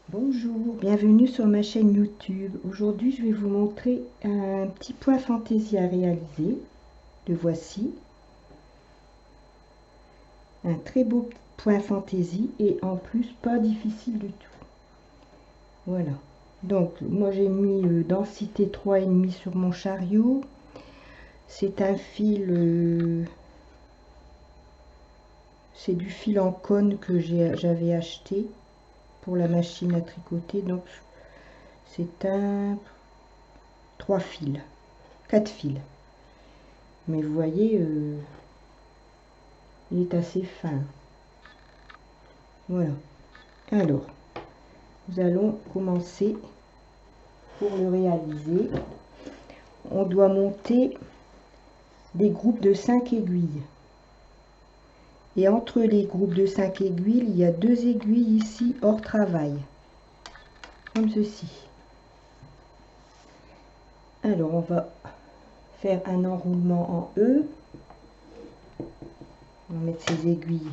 Bonjour, bienvenue sur ma chaîne YouTube. Aujourd'hui, je vais vous montrer un petit point fantaisie à réaliser. Le voici. Un très beau point fantaisie et en plus pas difficile du tout. Voilà. Donc, moi j'ai mis densité 3,5 sur mon chariot. C'est un fil, c'est du fil en cône que j'avais acheté pour la machine à tricoter. Donc, c'est un 3 fils, 4 fils. Mais vous voyez, il est assez fin. Voilà. Alors, nous allons commencer pour le réaliser. On doit monter des groupes de 5 aiguilles. Et entre les groupes de 5 aiguilles, il y a 2 aiguilles ici hors travail. Comme ceci. Alors, on va faire un enroulement en E. On va mettre ces aiguilles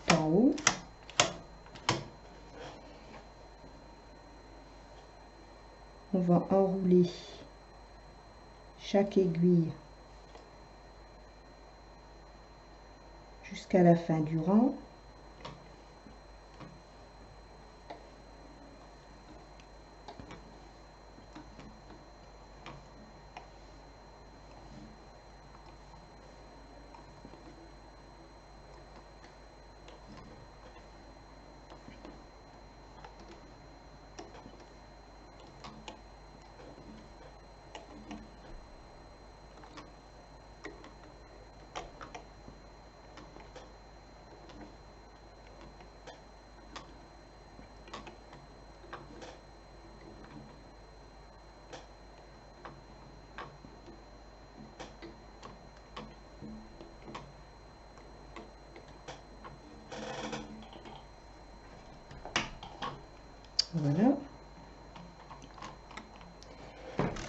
tout en haut. On va enrouler chaque aiguille jusqu'à la fin du rang. Voilà.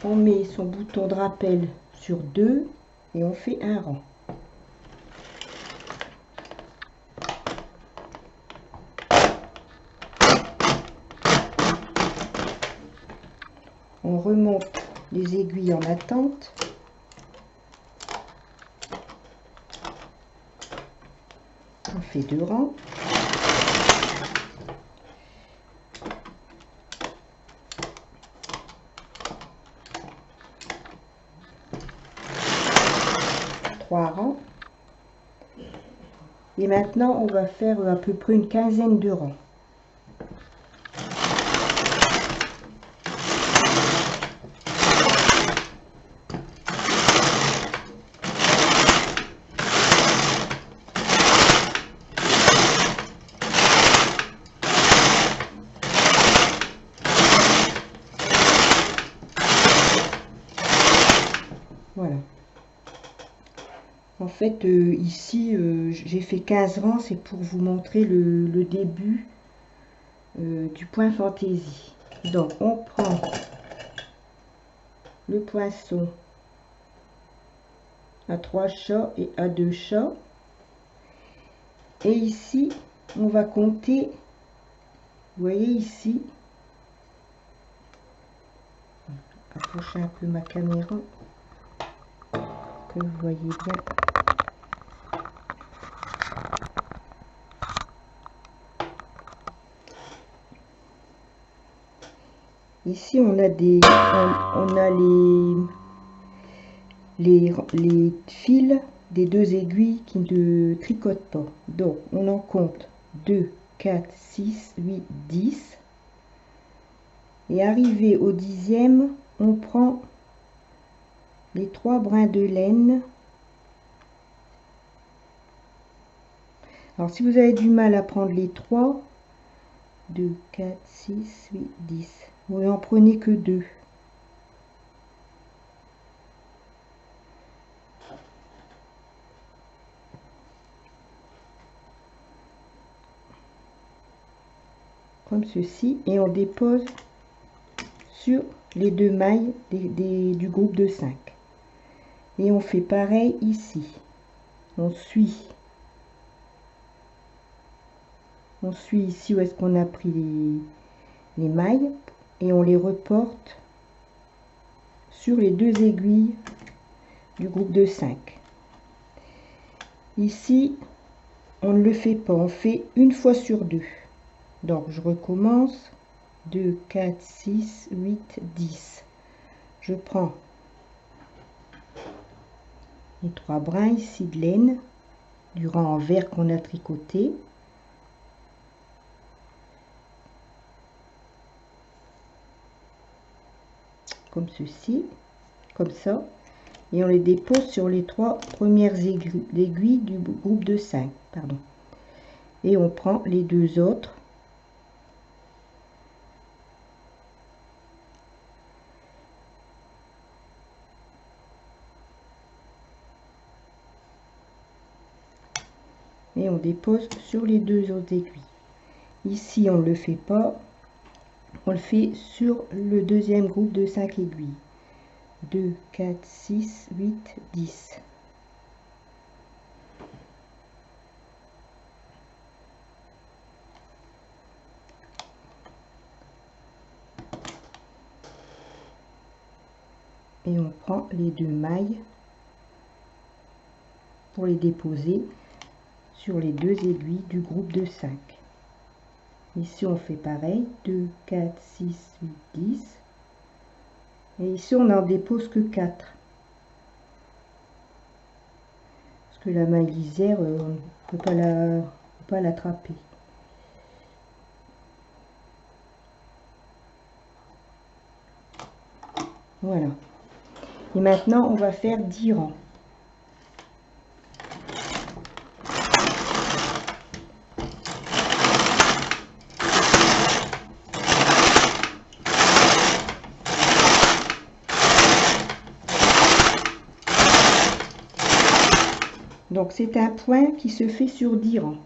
On met son bouton de rappel sur 2 et on fait un rang. On remonte les aiguilles en attente. On fait 2 rangs. Rangs. Et maintenant, on va faire à peu près une quinzaine de rangs. Voilà. En fait, ici, j'ai fait 15 rangs, c'est pour vous montrer le début du point fantaisie. Donc, on prend le poinçon à 3 chats et à 2 chats. Et ici, on va compter, vous voyez ici, approcher un peu ma caméra, que vous voyez bien. Ici, on a les fils des 2 aiguilles qui ne tricotent pas. Donc, on en compte 2, 4, 6, 8, 10. Et arrivé au 10e, on prend les 3 brins de laine. Alors, si vous avez du mal à prendre les 3, 2, 4, 6, 8, 10. Vous n'en prenez que 2. Comme ceci. Et on dépose sur les 2 mailles du groupe de 5. Et on fait pareil ici. On suit ici où est-ce qu'on a pris les mailles et on les reporte sur les 2 aiguilles du groupe de 5. Ici, on ne le fait pas, on fait une fois sur 2. Donc, je recommence. 2, 4, 6, 8, 10. Je prends les 3 brins ici de laine du rang en vert qu'on a tricoté. Comme ceci, comme ça. Et on les dépose sur les 3 premières aiguilles du groupe de 5. Pardon. Et on prend les 2 autres. Et on dépose sur les 2 autres aiguilles. Ici, on ne le fait pas. On le fait sur le deuxième groupe de 5 aiguilles. 2, 4, 6, 8, 10. Et on prend les 2 mailles pour les déposer sur les 2 aiguilles du groupe de 5. Ici on fait pareil, 2, 4, 6, 8, 10. Et ici on n'en dépose que 4. Parce que la maille lisière, on ne peut pas l'attraper. Voilà. Et maintenant on va faire 10 rangs. Donc c'est un point qui se fait sur 10 rangs.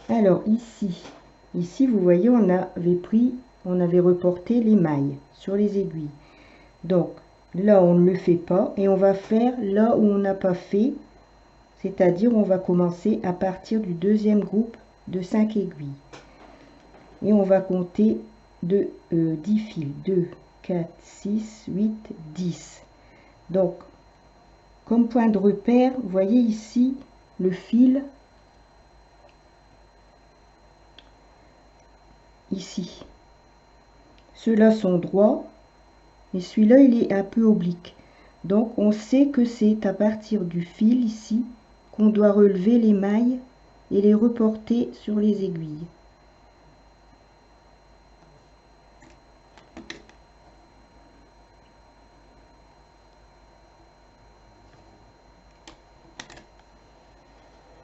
Alors ici vous voyez on avait reporté les mailles sur les aiguilles. Donc là on ne le fait pas et on va faire là où on n'a pas fait, c'est-à-dire on va commencer à partir du deuxième groupe de 5 aiguilles. Et on va compter de 10 fils. 2, 4, 6, 8, 10. Donc comme point de repère, vous voyez ici le fil, ici. Ceux-là sont droits, et celui-là, il est un peu oblique. Donc, on sait que c'est à partir du fil, ici, qu'on doit relever les mailles et les reporter sur les aiguilles.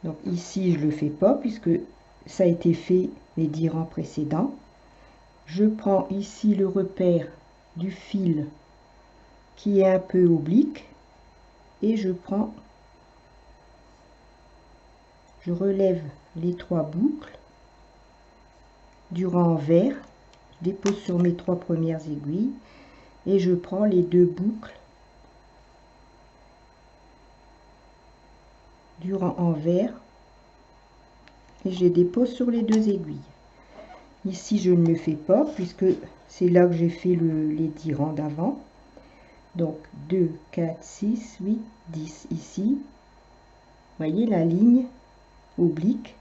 Donc ici, je ne le fais pas puisque ça a été fait les 10 rangs précédents. Je prends ici le repère du fil qui est un peu oblique et je relève les 3 boucles du rang vert, je dépose sur mes 3 premières aiguilles et je prends les 2 boucles du rang en vert et je les dépose sur les 2 aiguilles. Ici je ne le fais pas puisque c'est là que j'ai fait les 10 rangs d'avant. Donc 2, 4, 6, 8, 10 ici. Vous voyez la ligne oblique.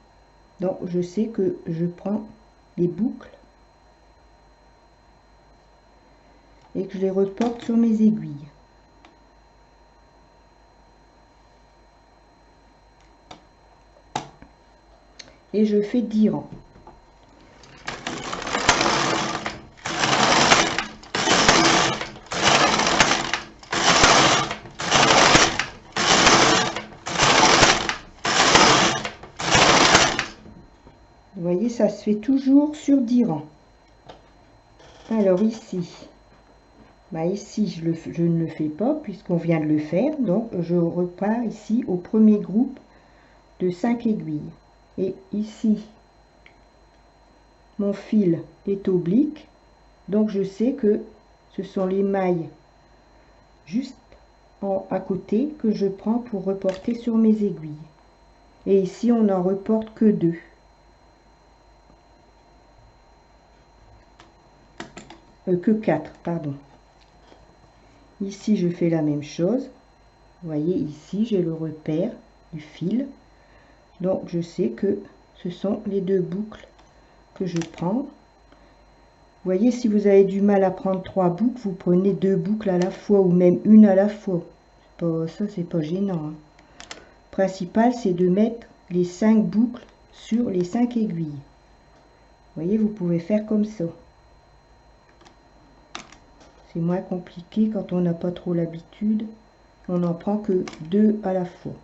Donc je sais que je prends les boucles et que je les reporte sur mes aiguilles. Et je fais 10 rangs. Vous voyez, ça se fait toujours sur 10 rangs. Alors ici, ici je ne le fais pas puisqu'on vient de le faire. Donc je repars ici au premier groupe de 5 aiguilles. Et ici, mon fil est oblique. Donc je sais que ce sont les mailles juste à côté que je prends pour reporter sur mes aiguilles. Et ici, on n'en reporte que 2. que 4, pardon. Ici, je fais la même chose. Vous voyez, ici, j'ai le repère du fil. Donc, je sais que ce sont les 2 boucles que je prends. Vous voyez, si vous avez du mal à prendre 3 boucles, vous prenez 2 boucles à la fois ou même une à la fois. Ça, c'est pas gênant. Hein. Le principal, c'est de mettre les 5 boucles sur les 5 aiguilles. Vous voyez, vous pouvez faire comme ça. C'est moins compliqué quand on n'a pas trop l'habitude. On n'en prend que 2 à la fois.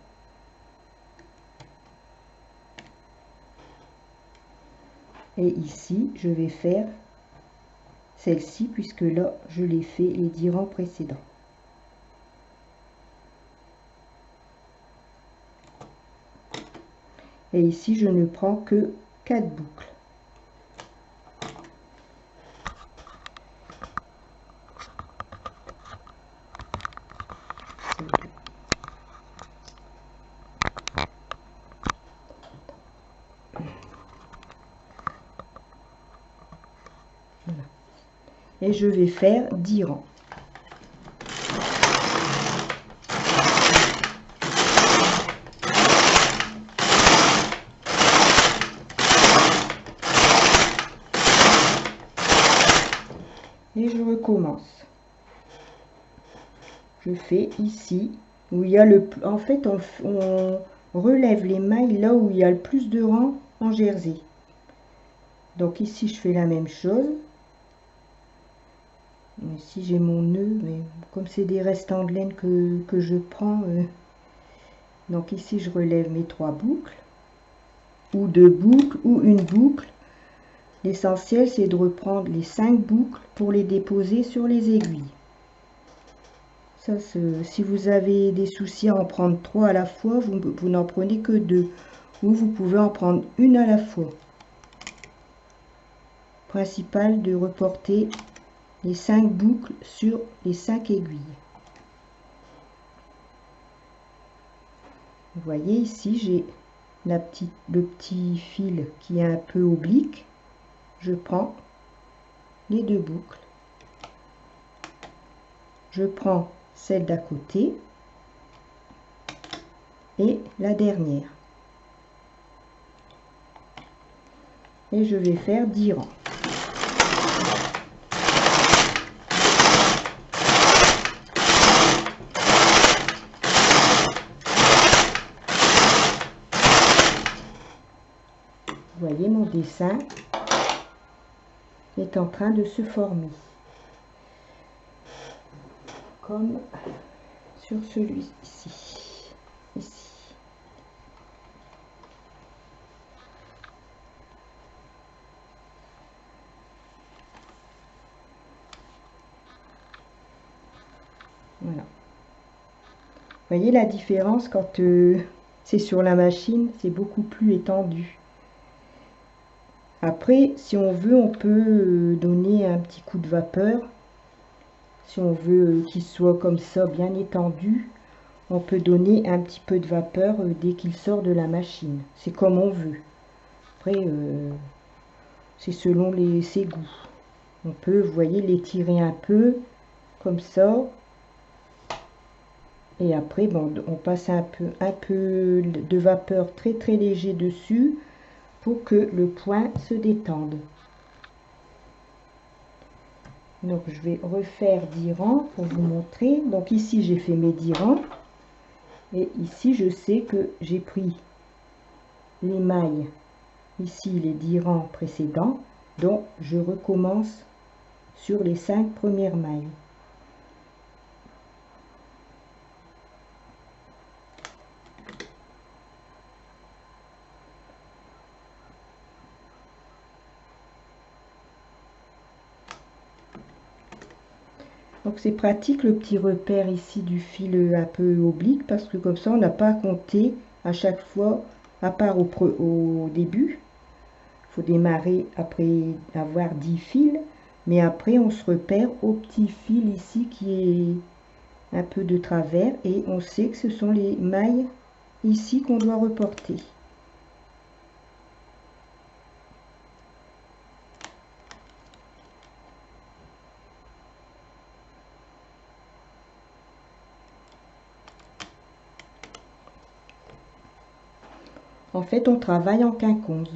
Et ici, je vais faire celle-ci, puisque là, je l'ai fait les 10 rangs précédents. Et ici, je ne prends que 4 boucles. Voilà. Et je vais faire 10 rangs. Et je recommence. Je fais ici où il y a le... En fait, on relève les mailles là où il y a le plus de rangs en jersey. Donc ici, je fais la même chose. Ici, j'ai mon nœud, mais comme c'est des restants de laine que je prends, donc ici, je relève mes 3 boucles, ou 2 boucles, ou une boucle. L'essentiel, c'est de reprendre les 5 boucles pour les déposer sur les aiguilles. Ça, si vous avez des soucis à en prendre 3 à la fois, vous n'en prenez que 2. Ou vous pouvez en prendre une à la fois. Principal de reporter les 5 boucles sur les 5 aiguilles. Vous voyez ici, j'ai le petit fil qui est un peu oblique. Je prends les 2 boucles. Je prends celle d'à côté et la dernière. Et je vais faire 10 rangs. Vous voyez, mon dessin est en train de se former. Comme sur celui-ci. Ici. Voilà. Vous voyez la différence quand c'est sur la machine, c'est beaucoup plus étendu. Après, si on veut, on peut donner un petit coup de vapeur. Si on veut qu'il soit comme ça, bien étendu, on peut donner un petit peu de vapeur dès qu'il sort de la machine. C'est comme on veut. Après, c'est selon ses goûts. On peut, vous voyez, l'étirer un peu, comme ça. Et après, bon, on passe un peu de vapeur très très léger dessus pour que le point se détende. Donc, je vais refaire 10 rangs pour vous montrer. Donc, ici, j'ai fait mes 10 rangs. Et ici, je sais que j'ai pris les mailles, ici, les 10 rangs précédents. Donc, je recommence sur les 5 premières mailles. Donc c'est pratique le petit repère ici du fil un peu oblique parce que comme ça on n'a pas à compter à chaque fois, à part au début. Il faut démarrer après avoir 10 fils, mais après on se repère au petit fil ici qui est un peu de travers et on sait que ce sont les mailles ici qu'on doit reporter. En fait, on travaille en quinconce.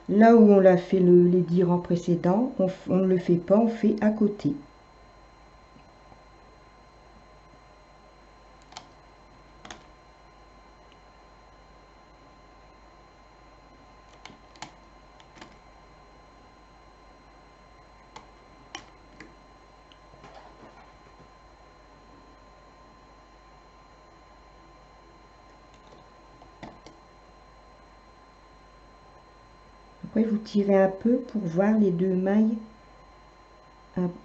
Là où on l'a fait les 10 rangs précédents, on ne le fait pas, on fait à côté. Après, vous tirez un peu pour voir les deux mailles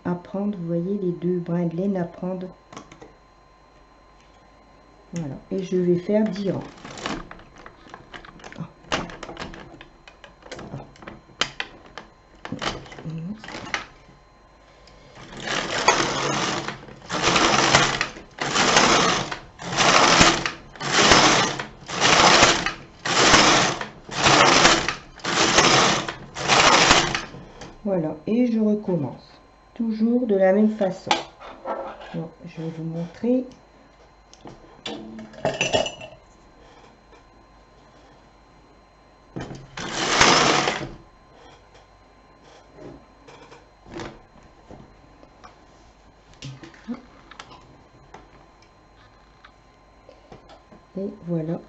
à prendre. Vous voyez, les deux brins de laine à prendre. Voilà. Et je vais faire 10 rangs. Voilà, et je recommence. Toujours de la même façon. Donc, je vais vous montrer. Et voilà.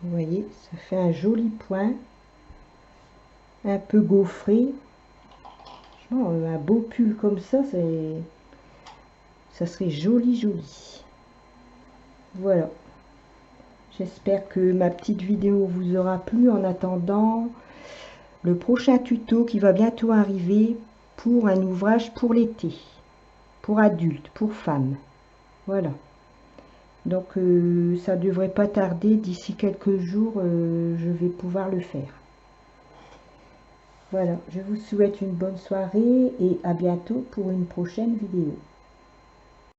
Vous voyez, ça fait un joli point, un peu gaufré. Franchement, un beau pull comme ça serait joli, joli. Voilà. J'espère que ma petite vidéo vous aura plu. En attendant, le prochain tuto qui va bientôt arriver pour un ouvrage pour l'été, pour adultes, pour femmes. Voilà. Donc ça devrait pas tarder, d'ici quelques jours, je vais pouvoir le faire. Voilà, je vous souhaite une bonne soirée et à bientôt pour une prochaine vidéo.